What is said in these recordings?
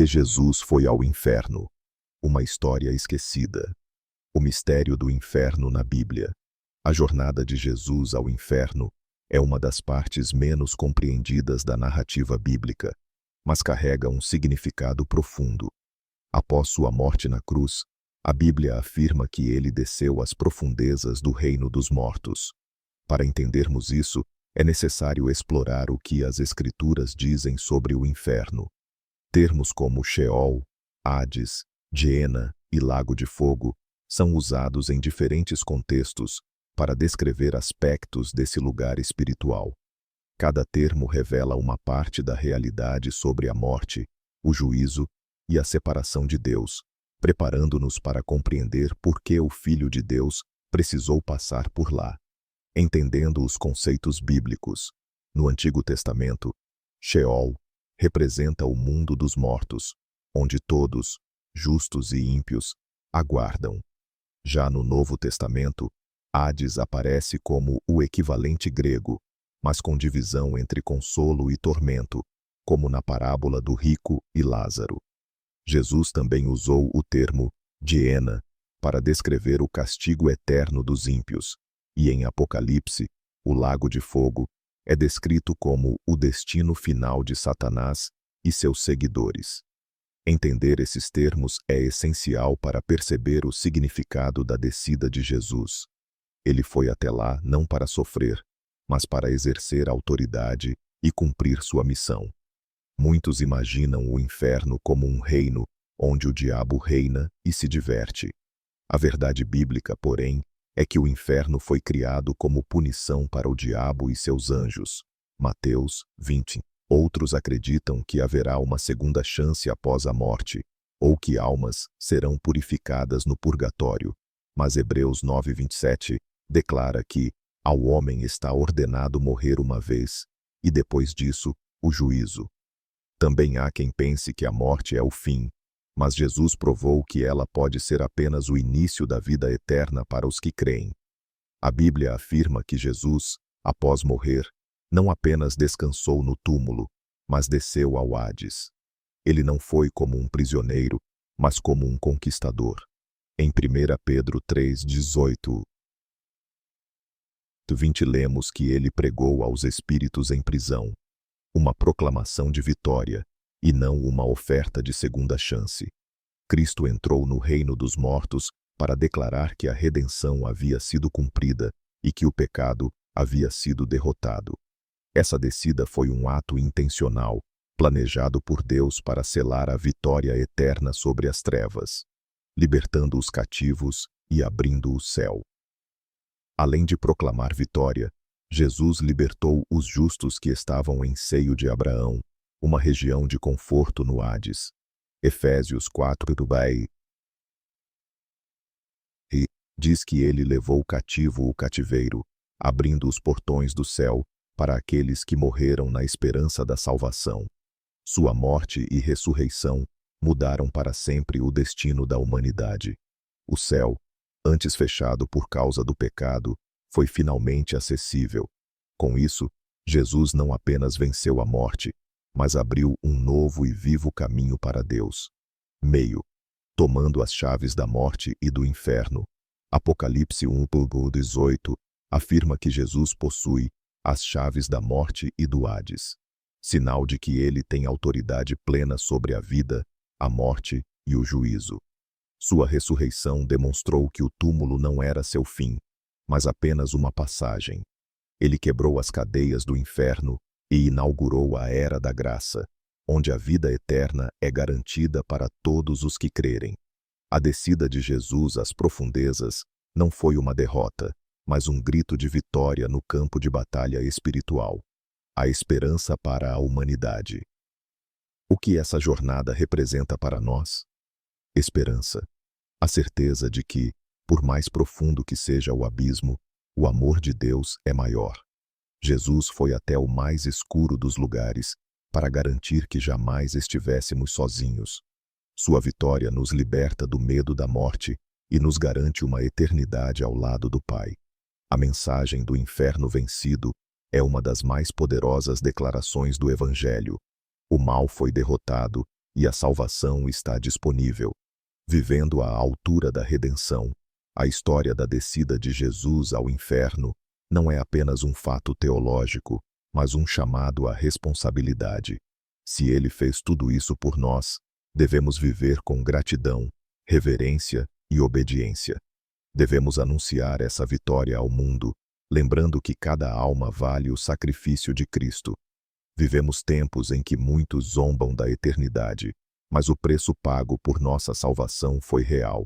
que Jesus foi ao inferno? Uma história esquecida. O mistério do inferno na Bíblia. A jornada de Jesus ao inferno é uma das partes menos compreendidas da narrativa bíblica, mas carrega um significado profundo. Após sua morte na cruz, a Bíblia afirma que ele desceu às profundezas do reino dos mortos. Para entendermos isso, é necessário explorar o que as Escrituras dizem sobre o inferno. Termos como Sheol, Hades, Geena e Lago de Fogo são usados em diferentes contextos para descrever aspectos desse lugar espiritual. Cada termo revela uma parte da realidade sobre a morte, o juízo e a separação de Deus, preparando-nos para compreender por que o Filho de Deus precisou passar por lá. Entendendo os conceitos bíblicos, no Antigo Testamento, Sheol representa o mundo dos mortos, onde todos, justos e ímpios, aguardam. Já no Novo Testamento, Hades aparece como o equivalente grego, mas com divisão entre consolo e tormento, como na parábola do rico e Lázaro. Jesus também usou o termo Geena para descrever o castigo eterno dos ímpios, e em Apocalipse, o Lago de Fogo é descrito como o destino final de Satanás e seus seguidores. Entender esses termos é essencial para perceber o significado da descida de Jesus. Ele foi até lá não para sofrer, mas para exercer autoridade e cumprir sua missão. Muitos imaginam o inferno como um reino onde o diabo reina e se diverte. A verdade bíblica, porém, é que o inferno foi criado como punição para o diabo e seus anjos. Mateus 20. Outros acreditam que haverá uma segunda chance após a morte, ou que almas serão purificadas no purgatório. Mas Hebreus 9:27 declara que ao homem está ordenado morrer uma vez, e depois disso, o juízo. Também há quem pense que a morte é o fim, mas Jesus provou que ela pode ser apenas o início da vida eterna para os que creem. A Bíblia afirma que Jesus, após morrer, não apenas descansou no túmulo, mas desceu ao Hades. Ele não foi como um prisioneiro, mas como um conquistador. Em 1 Pedro 3:18-20 lemos que ele pregou aos espíritos em prisão, uma proclamação de vitória, e não uma oferta de segunda chance. Cristo entrou no reino dos mortos para declarar que a redenção havia sido cumprida e que o pecado havia sido derrotado. Essa descida foi um ato intencional, planejado por Deus para selar a vitória eterna sobre as trevas, libertando os cativos e abrindo o céu. Além de proclamar vitória, Jesus libertou os justos que estavam em seio de Abraão, uma região de conforto no Hades. Efésios 4:10 e diz que ele levou cativo o cativeiro, abrindo os portões do céu para aqueles que morreram na esperança da salvação. Sua morte e ressurreição mudaram para sempre o destino da humanidade. O céu, antes fechado por causa do pecado, foi finalmente acessível. Com isso, Jesus não apenas venceu a morte, mas abriu um novo e vivo caminho para Deus. Tomando as chaves da morte e do inferno. Apocalipse 1:18 afirma que Jesus possui as chaves da morte e do Hades, sinal de que ele tem autoridade plena sobre a vida, a morte e o juízo. Sua ressurreição demonstrou que o túmulo não era seu fim, mas apenas uma passagem. Ele quebrou as cadeias do inferno e inaugurou a era da graça, onde a vida eterna é garantida para todos os que crerem. A descida de Jesus às profundezas não foi uma derrota, mas um grito de vitória no campo de batalha espiritual. A esperança para a humanidade. O que essa jornada representa para nós? Esperança. A certeza de que, por mais profundo que seja o abismo, o amor de Deus é maior. Jesus foi até o mais escuro dos lugares para garantir que jamais estivéssemos sozinhos. Sua vitória nos liberta do medo da morte e nos garante uma eternidade ao lado do Pai. A mensagem do inferno vencido é uma das mais poderosas declarações do Evangelho. O mal foi derrotado e a salvação está disponível. Vivendo à altura da redenção, a história da descida de Jesus ao inferno não é apenas um fato teológico, mas um chamado à responsabilidade. Se ele fez tudo isso por nós, devemos viver com gratidão, reverência e obediência. Devemos anunciar essa vitória ao mundo, lembrando que cada alma vale o sacrifício de Cristo. Vivemos tempos em que muitos zombam da eternidade, mas o preço pago por nossa salvação foi real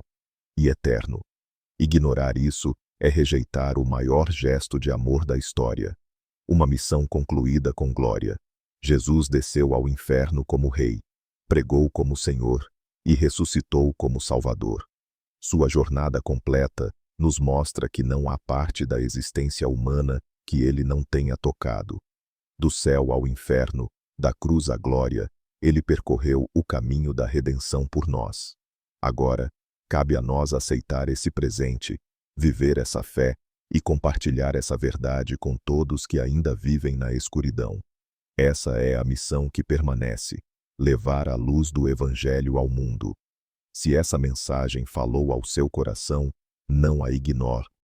e eterno. Ignorar isso é rejeitar o maior gesto de amor da história. Uma missão concluída com glória. Jesus desceu ao inferno como Rei, pregou como Senhor e ressuscitou como Salvador. Sua jornada completa nos mostra que não há parte da existência humana que ele não tenha tocado. Do céu ao inferno, da cruz à glória, ele percorreu o caminho da redenção por nós. Agora, cabe a nós aceitar esse presente, viver essa fé e compartilhar essa verdade com todos que ainda vivem na escuridão. Essa é a missão que permanece: levar a luz do Evangelho ao mundo. Se essa mensagem falou ao seu coração, não a ignore.